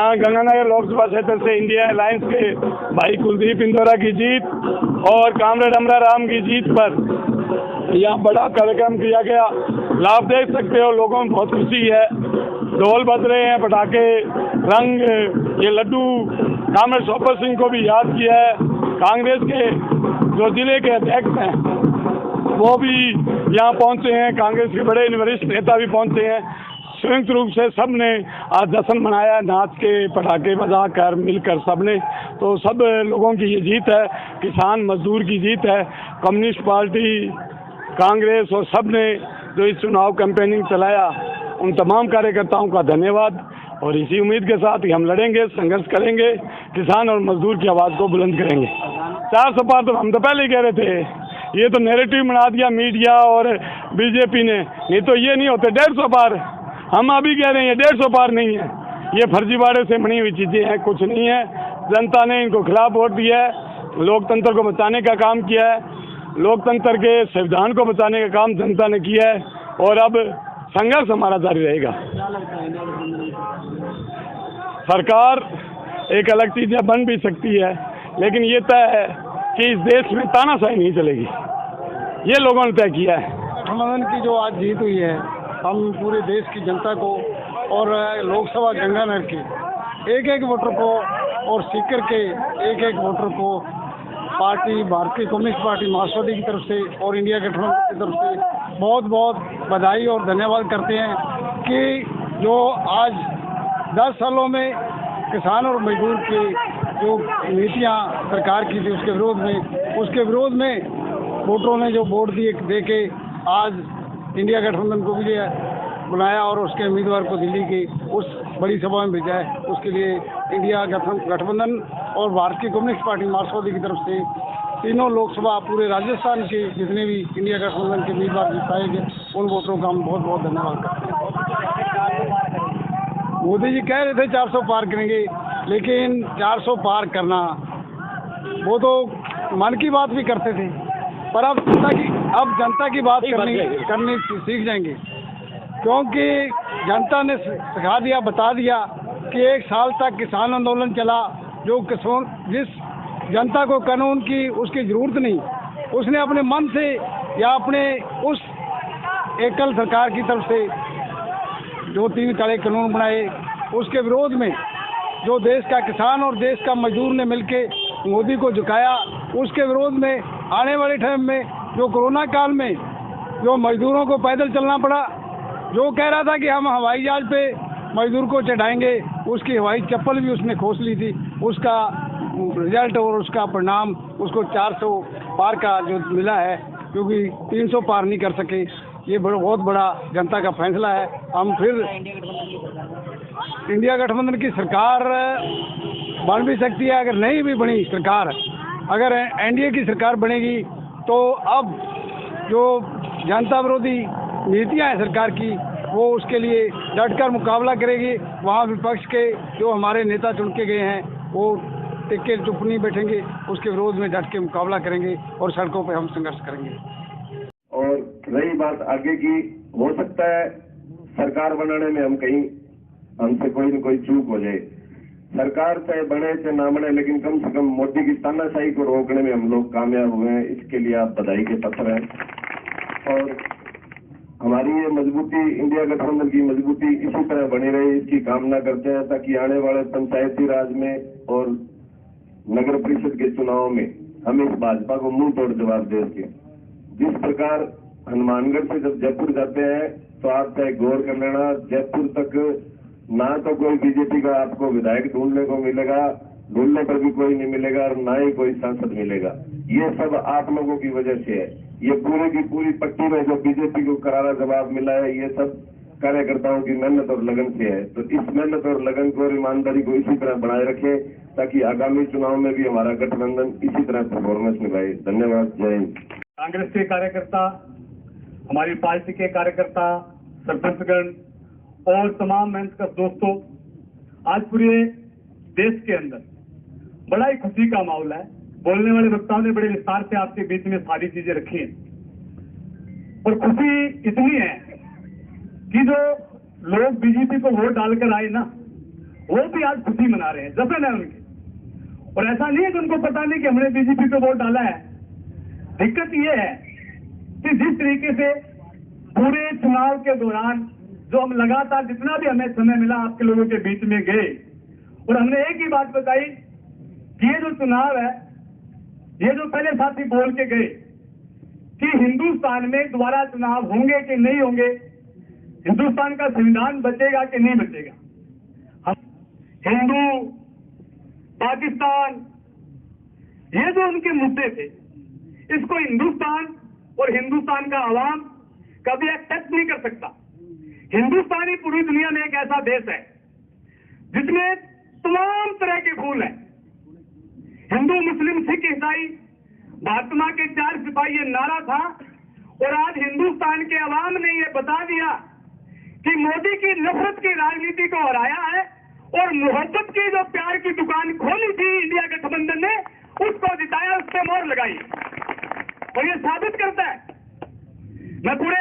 यहाँ गंगानगर लोकसभा क्षेत्र से इंडिया अलायंस के भाई कुलदीप इंदौरा की जीत और कामरेड अमरा राम की जीत पर यहाँ बड़ा कार्यक्रम किया गया। लाभ देख सकते हो, लोगों में बहुत खुशी है, ढोल बज रहे हैं, पटाखे, रंग, ये लड्डू। कामरेड सोपर सिंह को भी याद किया है। कांग्रेस के जो जिले के अध्यक्ष हैं वो भी यहाँ पहुँचे हैं, कांग्रेस के बड़े वरिष्ठ नेता भी पहुँचे हैं। संयुक्त रूप से सब ने आज जश्न मनाया, नाच के, पटाखे बजा कर, मिलकर सब ने। तो सब लोगों की ये जीत है, किसान मजदूर की जीत है। कम्युनिस्ट पार्टी, कांग्रेस और सब ने जो इस चुनाव कैंपेनिंग चलाया, उन तमाम कार्यकर्ताओं का धन्यवाद। और इसी उम्मीद के साथ ही हम लड़ेंगे, संघर्ष करेंगे, किसान और मजदूर की आवाज़ को बुलंद करेंगे। 400 पार तो हम तो पहले ही कह रहे थे, ये तो नैरेटिव बना दिया मीडिया और बीजेपी ने, नहीं तो ये नहीं होते 150 पार। हम अभी कह रहे हैं ये 150 पार नहीं है, ये फर्जीवाड़े से बनी हुई चीज़ें हैं, कुछ नहीं है। जनता ने इनको खिलाफ वोट दिया है, लोकतंत्र को बचाने का काम किया है, लोकतंत्र के संविधान को बचाने का काम जनता ने किया है और अब संघर्ष हमारा जारी रहेगा। सरकार एक अलग चीज़ बन भी सकती है, लेकिन ये तय है कि इस देश में तानाशाही नहीं चलेगी, ये लोगों ने तय किया है। गठबंधन की जो आज जीत हुई है, हम पूरे देश की जनता को और लोकसभा गंगानगर के एक एक वोटर को और सीकर के एक एक वोटर को पार्टी भारतीय कम्युनिस्ट पार्टी मार्क्सवादी की तरफ से और इंडिया गठबंधन की तरफ से बहुत बहुत बधाई और धन्यवाद करते हैं कि जो आज 10 सालों में किसान और मजदूर की जो नीतियां सरकार की थी उसके विरोध में वोटरों ने जो वोट दे के आज इंडिया गठबंधन को भी बुलाया और उसके उम्मीदवार को दिल्ली की उस बड़ी सभा में भेजा है। उसके लिए इंडिया गठबंधन और भारतीय कम्युनिस्ट पार्टी मार्क्सवादी की तरफ से तीनों लोकसभा पूरे राजस्थान के जितने भी इंडिया गठबंधन के उम्मीदवार जिताए गए, उन वोटरों का हम बहुत बहुत धन्यवाद करते हैं। मोदी जी कह रहे थे 400 पार करेंगे, लेकिन 400 पार करना वो तो मन की बात भी करते थे, पर अब जनता की बात करनी सीख जाएंगे, क्योंकि जनता ने सिखा दिया, बता दिया कि 1 साल तक किसान आंदोलन चला, जो जिस जनता को कानून की उसकी ज़रूरत नहीं, उसने अपने मन से या अपने उस एकल सरकार की तरफ से जो 3 काले कानून बनाए, उसके विरोध में जो देश का किसान और देश का मजदूर ने मिलके मोदी को झुकाया, उसके विरोध में आने वाले टाइम में जो कोरोना काल में जो मजदूरों को पैदल चलना पड़ा, जो कह रहा था कि हम हवाई जहाज पे मजदूर को चढ़ाएंगे, उसकी हवाई चप्पल भी उसने खोस ली थी। उसका रिजल्ट और उसका परिणाम उसको 400 पार का जो मिला है, क्योंकि 300 पार नहीं कर सके। ये बहुत बड़ा जनता का फैसला है। हम फिर इंडिया गठबंधन की सरकार बन भी सकती है, अगर नहीं भी बनी सरकार, अगर एनडीए की सरकार बनेगी तो अब जो जनता विरोधी नीतियां हैं सरकार की, वो उसके लिए डटकर मुकाबला करेगी। वहाँ विपक्ष के जो हमारे नेता चुन के गए हैं वो टिके चुप नहीं बैठेंगे, उसके विरोध में डट के मुकाबला करेंगे और सड़कों पर हम संघर्ष करेंगे। और रही बात आगे की, हो सकता है सरकार बनाने में हमसे कोई न कोई चूक हो जाए, सरकार चाहे बने चाहे ना बने, लेकिन कम से कम मोदी की तानाशाही को रोकने में हम लोग कामयाब हुए हैं। इसके लिए आप बधाई के पात्र हैं और हमारी ये मजबूती, इंडिया गठबंधन की मजबूती इसी तरह बनी रहे, इसकी कामना करते हैं, ताकि आने वाले पंचायती राज में और नगर परिषद के चुनाव में हम इस भाजपा को मुंह तोड़ जवाब दे सके। जिस प्रकार हनुमानगढ़ से जब जयपुर जाते हैं तो आप चाहे गौर कर लेना, जयपुर तक ना तो कोई बीजेपी का आपको विधायक ढूंढने को मिलेगा, ढूंढने पर भी कोई नहीं मिलेगा, और ना ही कोई सांसद मिलेगा। ये सब आप लोगों की वजह से है। ये पूरे की पूरी पट्टी में जो बीजेपी को करारा जवाब मिला है, ये सब कार्यकर्ताओं की मेहनत और लगन से है। तो इस मेहनत और लगन को और ईमानदारी को इसी तरह बनाए रखें, ताकि आगामी चुनाव में भी हमारा गठबंधन इसी तरह परफॉर्मेंस निभाए। धन्यवाद। जय हिंद। कांग्रेस के कार्यकर्ता, हमारी पार्टी के कार्यकर्ता, सरपंचगण और तमाम मेहनत दोस्तों, आज पूरे देश के अंदर बड़ा ही खुशी का माहौल है। बोलने वाले वक्ताओं ने बड़े विस्तार से आपके बीच में सारी चीजें रखी हैं, और खुशी इतनी है कि जो लोग बीजेपी को वोट डालकर आए ना, वो भी आज खुशी मना रहे हैं, जश्न है उनके। और ऐसा नहीं है कि उनको पता नहीं कि हमने बीजेपी को वोट डाला है। दिक्कत ये है कि जिस तरीके से पूरे चुनाव के दौरान जो हम लगातार जितना भी हमें समय मिला आपके लोगों के बीच में गए और हमने एक ही बात बताई कि ये जो चुनाव है, ये जो पहले साथी बोल के गए कि हिंदुस्तान में दोबारा चुनाव होंगे कि नहीं होंगे, हिंदुस्तान का संविधान बचेगा कि नहीं बचेगा। हम हिंदू, पाकिस्तान, ये जो उनके मुद्दे थे, इसको हिंदुस्तान और हिंदुस्तान का आवाम कभी एक्सेप्ट नहीं कर सकता। हिंदुस्तान ही पूरी दुनिया में एक ऐसा देश है जिसमें तमाम तरह के फूल हैं। हिंदू, मुस्लिम, सिख, ईसाई, भारत मां के 4 सिपाही ये नारा था। और आज हिंदुस्तान के अवाम ने ये बता दिया कि मोदी की नफरत की राजनीति को हराया है और मोहब्बत की जो प्यार की दुकान खोली थी इंडिया गठबंधन ने, उसको जिताया, उस पर मोहर लगाई। और ये साबित करता है, मैं पूरे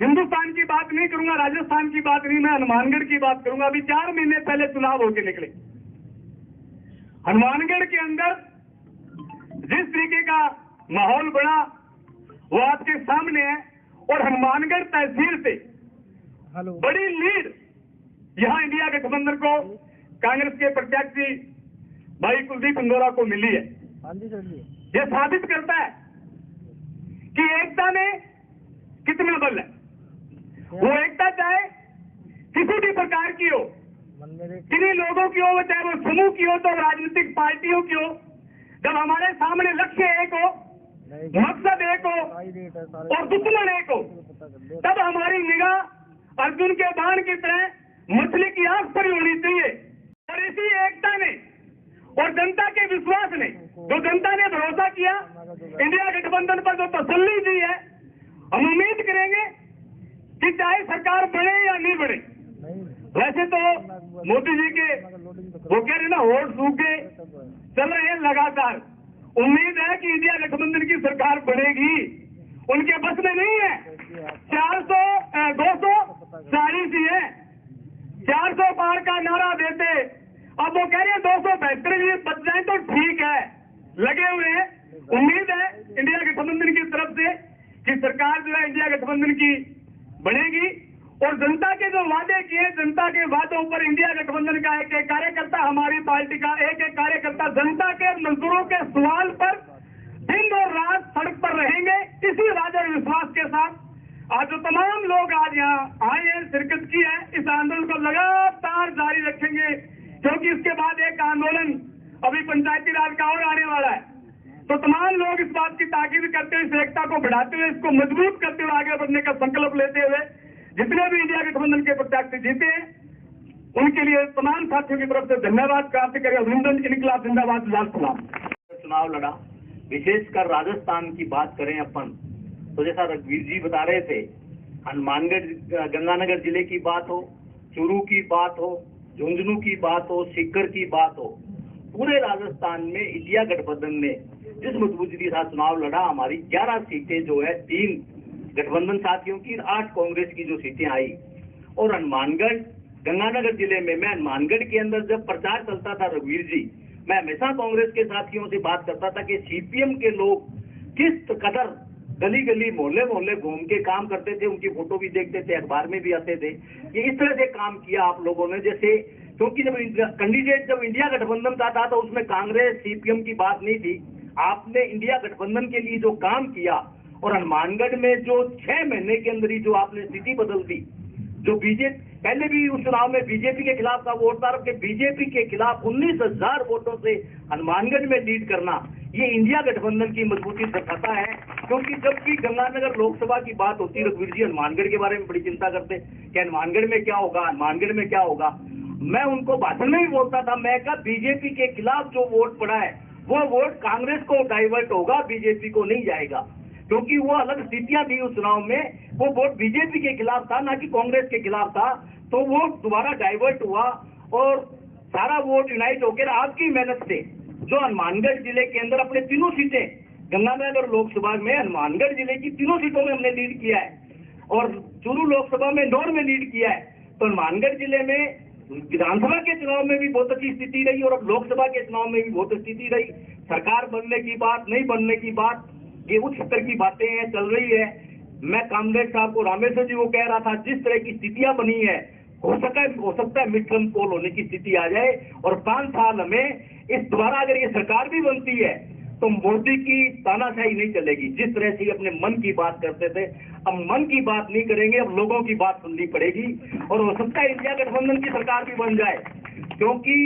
हिंदुस्तान की बात नहीं करूंगा, राजस्थान की बात नहीं, मैं हनुमानगढ़ की बात करूंगा। अभी 4 महीने पहले चुनाव होके निकले। हनुमानगढ़ के अंदर जिस तरीके का माहौल बना वो आपके सामने है। और हनुमानगढ़ तहसील से बड़ी लीड यहां इंडिया गठबंधन को, कांग्रेस के प्रत्याशी भाई कुलदीप इंदौरा को मिली है। ये साबित करता है कि एकता में कितना बल है। वो एकता चाहे किसी भी प्रकार की हो, किन्हीं लोगों की हो, चाहे वो समूह की हो, तो राजनीतिक पार्टियों की हो, जब हमारे सामने लक्ष्य एक हो, मकसद एक हो और दुश्मन एक हो, तब हमारी निगाह अर्जुन के बाण की तरह मछली की आंख पर होनी चाहिए। और इसी एकता ने और जनता के विश्वास ने, जो जनता ने भरोसा किया इंडिया गठबंधन पर, जो तसल्ली दी है, हम उम्मीद करेंगे कि चाहे सरकार बढ़े या नहीं बढ़े। वैसे तो मोदी जी के वो कह रहे ना, वोट सूख गए, चल रहे हैं लगातार। उम्मीद है कि इंडिया गठबंधन की सरकार बढ़ेगी, उनके बस में नहीं है। 240 ही है, 400 पार का नारा देते, अब वो कह रहे हैं 272 बच जाए तो ठीक है, लगे हुए हैं। उम्मीद है इंडिया गठबंधन की तरफ से कि सरकार जो है इंडिया गठबंधन की बनेगी। और जनता के जो वादे किए, जनता के वादों पर इंडिया गठबंधन का एक एक कार्यकर्ता, हमारी पार्टी का एक एक कार्यकर्ता जनता के मजदूरों के सवाल पर दिन और रात सड़क पर रहेंगे। इसी वादे और विश्वास के साथ आज जो तमाम लोग आज यहाँ आए हैं, शिरकत की है, इस आंदोलन को लगातार जारी रखेंगे, क्योंकि इसके बाद एक आंदोलन अभी पंचायती राज का और आने वाला है। तो तमाम लोग इस बात की ताकीद करते हुए, इस एकता को बढ़ाते हुए, इसको मजबूत करते हुए आगे बढ़ने का संकल्प लेते हुए, जितने भी इंडिया गठबंधन के प्रत्याशी जीते हैं उनके लिए तमाम साथियों की तरफ से धन्यवाद प्राप्त करें। अभिनंदन, इनकलाब जिंदाबाद, लाल सलाम। चुनाव लड़ा, विशेषकर राजस्थान की बात करें अपन, तो जैसा रघुवीर जी बता रहे थे, हनुमानगढ़, गंगानगर जिले की बात हो, चूरू की बात हो, झुंझुनू की बात हो, सीकर की बात हो, पूरे राजस्थान में इंडिया गठबंधन ने जिस मजबूती के साथ चुनाव लड़ा, हमारी 11 सीटें जो है 3 गठबंधन साथियों की, 8 कांग्रेस की जो सीटें आई। और हनुमानगढ़, गंगानगर जिले में, मैं हनुमानगढ़ के अंदर जब प्रचार चलता था रघुवीर जी, मैं हमेशा कांग्रेस के साथियों से बात करता था कि सीपीएम के लोग किस कदर गली गली, मोहल्ले मोहल्ले घूम के काम करते थे, उनकी फोटो भी देखते थे, अखबार में भी आते थे। ये इस तरह से काम किया आप लोगों ने, जैसे, क्योंकि जब कैंडिडेट जब इंडिया गठबंधन का था तो उसमें कांग्रेस सीपीएम की बात नहीं थी। आपने इंडिया गठबंधन के लिए जो काम किया और हनुमानगढ़ में जो 6 महीने के अंदर ही जो आपने स्थिति बदल दी, जो बीजेपी पहले भी उस चुनाव में बीजेपी के खिलाफ का वोट था, कि बीजेपी के खिलाफ 19,000 वोटों से हनुमानगढ़ में लीड करना, ये इंडिया गठबंधन की मजबूती दिखाता है। क्योंकि जब भी गंगानगर लोकसभा की बात होती, रघुवीर जी हनुमानगढ़ के बारे में बड़ी चिंता करते कि हनुमानगढ़ में क्या होगा, हनुमानगढ़ में क्या होगा। मैं उनको भाषण में भी बोलता था, मैं कहा बीजेपी के खिलाफ जो वोट पड़ा है वो वोट कांग्रेस को डाइवर्ट होगा, बीजेपी को नहीं जाएगा, क्योंकि वो अलग स्थितियां थी उस चुनाव में, वो वोट बीजेपी के खिलाफ था, ना कि कांग्रेस के खिलाफ था। तो वो दोबारा डाइवर्ट हुआ और सारा वोट यूनाइट होकर आपकी मेहनत से जो हनुमानगढ़ जिले के अंदर अपने 3 सीटें, गंगानगर लोकसभा में हनुमानगढ़ जिले की 3 सीटों में हमने लीड किया है और चूरू लोकसभा में 9 में लीड किया है। तो हनुमानगढ़ जिले में विधानसभा के चुनाव में भी बहुत अच्छी स्थिति रही और अब लोकसभा के चुनाव में भी बहुत स्थिति रही। सरकार बनने की बात, नहीं बनने की बात, ये उच्च स्तर की बातें हैं, चल रही है। मैं कामरेड साहब को, रामेश्वर जी को कह रहा था, जिस तरह की स्थितियां बनी है, हो सकता है मिड टर्म पोल होने की स्थिति आ जाए और 5 साल हमें इस दोबारा अगर ये सरकार भी बनती है तो मोदी की तानाशाही नहीं चलेगी। जिस तरह से अपने मन की बात करते थे, अब मन की बात नहीं करेंगे, अब लोगों की बात सुननी पड़ेगी। और हो सकता है इंडिया गठबंधन की सरकार भी बन जाए, क्योंकि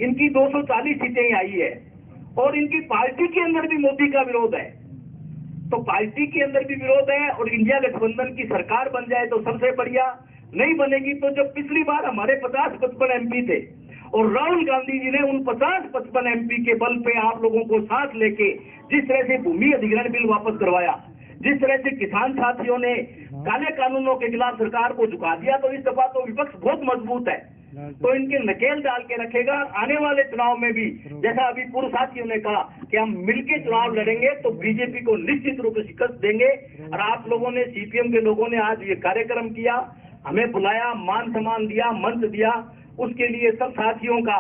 इनकी 240 सीटें आई है और इनकी पार्टी के अंदर भी मोदी का विरोध है। तो पार्टी के अंदर भी विरोध है और इंडिया गठबंधन की सरकार बन जाए तो सबसे बढ़िया। नहीं बनेगी तो जब पिछली बार हमारे 50-55 एमपी थे और राहुल गांधी जी ने उन 50-55 एमपी के बल पे आप लोगों को साथ लेके जिस तरह से भूमि अधिग्रहण बिल वापस करवाया, जिस तरह से किसान साथियों ने काले कानूनों के खिलाफ सरकार को झुका दिया, तो इस दफा तो विपक्ष बहुत मजबूत है, तो इनके नकेल डाल के रखेगा। आने वाले चुनाव में भी जैसा अभी पूर्व साथियों ने कहा कि हम मिलके चुनाव लड़ेंगे तो बीजेपी को निश्चित रूप से शिकस्त देंगे। और आप लोगों ने, सीपीएम के लोगों ने आज ये कार्यक्रम किया, हमें बुलाया, मान सम्मान दिया, मंच दिया, उसके लिए सब साथियों का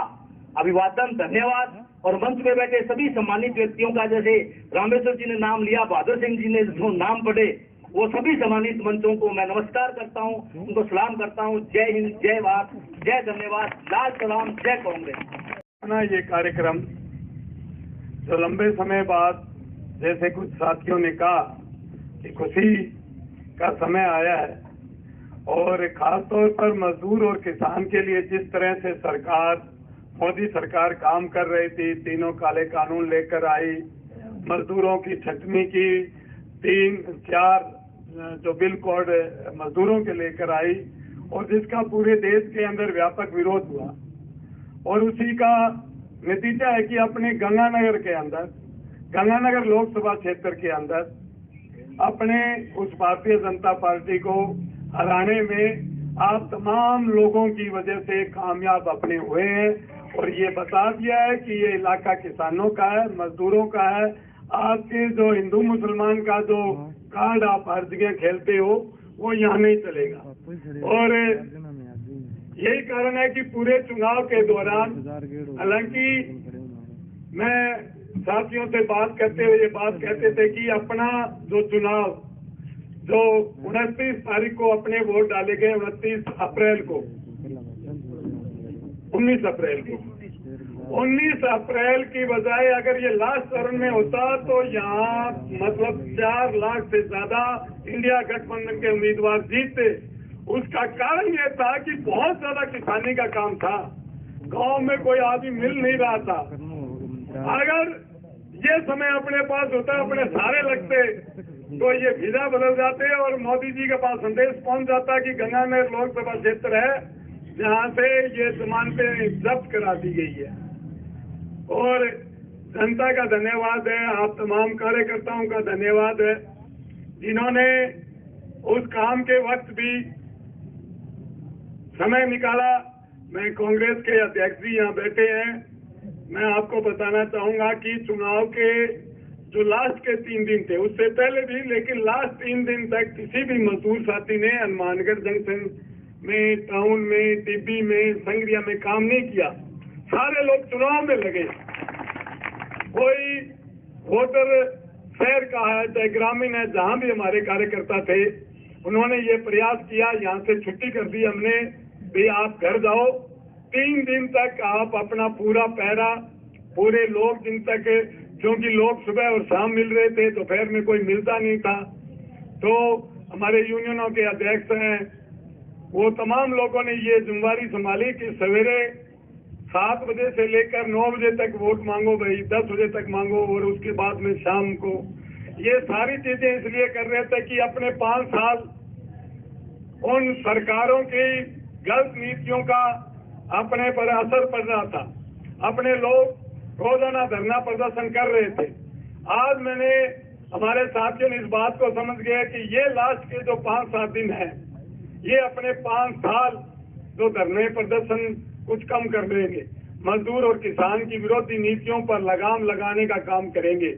अभिवादन, धन्यवाद। और मंच में बैठे सभी सम्मानित व्यक्तियों का, जैसे रामेश्वर जी ने नाम लिया, बहादुर सिंह जी ने जो नाम पढ़े, वो सभी सम्मानित मंचों को मैं नमस्कार करता हूँ, उनको सलाम करता हूँ। जय हिंद, जय भारत, जय धन्यवाद, लाल सलाम, जय कांग्रेस। ये कार्यक्रम जो लंबे समय बाद, जैसे कुछ साथियों ने कहा कि खुशी का समय आया है और खासतौर पर मजदूर और किसान के लिए जिस तरह से सरकार, मोदी सरकार काम कर रही थी, तीनों काले कानून लेकर आई, मजदूरों की छटनी की, 3-4 जो बिल कोड मजदूरों के लेकर आई और जिसका पूरे देश के अंदर व्यापक विरोध हुआ। और उसी का नतीजा है कि अपने गंगानगर के अंदर, गंगानगर लोकसभा क्षेत्र के अंदर अपने उस भारतीय जनता पार्टी को हराने में आप तमाम लोगों की वजह से कामयाब अपने हुए हैं। और ये बता दिया है कि ये इलाका किसानों का है, मजदूरों का है। आपके जो हिंदू मुसलमान का जो कार्ड आप हर जगह खेलते हो, वो यहाँ नहीं चलेगा। और यही कारण है कि पूरे चुनाव के दौरान, हालांकि मैं साथियों से बात करते हुए ये बात कहते थे कि अपना जो चुनाव, जो 29 तारीख को अपने वोट डाले गए, 19 अप्रैल की बजाय अगर ये लास्ट चरण में होता तो यहाँ मतलब 4 लाख से ज्यादा इंडिया गठबंधन के उम्मीदवार जीतते। उसका कारण ये था कि बहुत ज्यादा किसानी का काम था, गांव में कोई आदमी मिल नहीं रहा था। अगर ये समय अपने पास होता, अपने सारे लगते, तो ये वीजा बदल जाते और मोदी जी के पास संदेश पहुंच जाता कि गंगानगर लोकसभा क्षेत्र है जहां से ये जमानतें जब्त करा दी गई है। और जनता का धन्यवाद है, आप तमाम कार्यकर्ताओं का धन्यवाद है जिन्होंने उस काम के वक्त भी समय निकाला। मैं कांग्रेस के अध्यक्ष जी यहाँ बैठे हैं, मैं आपको बताना चाहूंगा कि चुनाव के जो लास्ट के 3 दिन थे, उससे पहले भी, लेकिन लास्ट 3 दिन तक किसी भी मजदूर साथी ने हनुमानगढ़ जंक्शन में, टाउन में, टिब्बी में, संग्रिया में काम नहीं किया। सारे लोग चुनाव में लगे। कोई वोटर शहर का है चाहे ग्रामीण है, जहां भी हमारे कार्यकर्ता थे, उन्होंने ये प्रयास किया, यहाँ से छुट्टी कर दी हमने, भी आप घर जाओ, 3 दिन तक आप अपना पूरा पहरा, पूरे लोग दिन तक, क्योंकि लोग सुबह और शाम मिल रहे थे, दोपहर में कोई मिलता नहीं था। तो हमारे यूनियनों के अध्यक्ष हैं, वो तमाम लोगों ने ये जिम्मेदारी संभाली कि सवेरे 7 बजे से लेकर 9 बजे तक वोट मांगो भाई, 10 बजे तक मांगो, और उसके बाद में शाम को। ये सारी चीजें इसलिए कर रहे थे कि अपने 5 साल उन सरकारों की गलत नीतियों का अपने पर असर पड़ रहा था। अपने लोग रोजाना धरना प्रदर्शन कर रहे थे। आज मैंने, हमारे साथियों ने इस बात को समझ गया कि ये लास्ट के जो 5-7 दिन है, ये अपने 5 साल जो धरने प्रदर्शन कुछ कम कर देंगे, मजदूर और किसान की विरोधी नीतियों पर लगाम लगाने का काम करेंगे।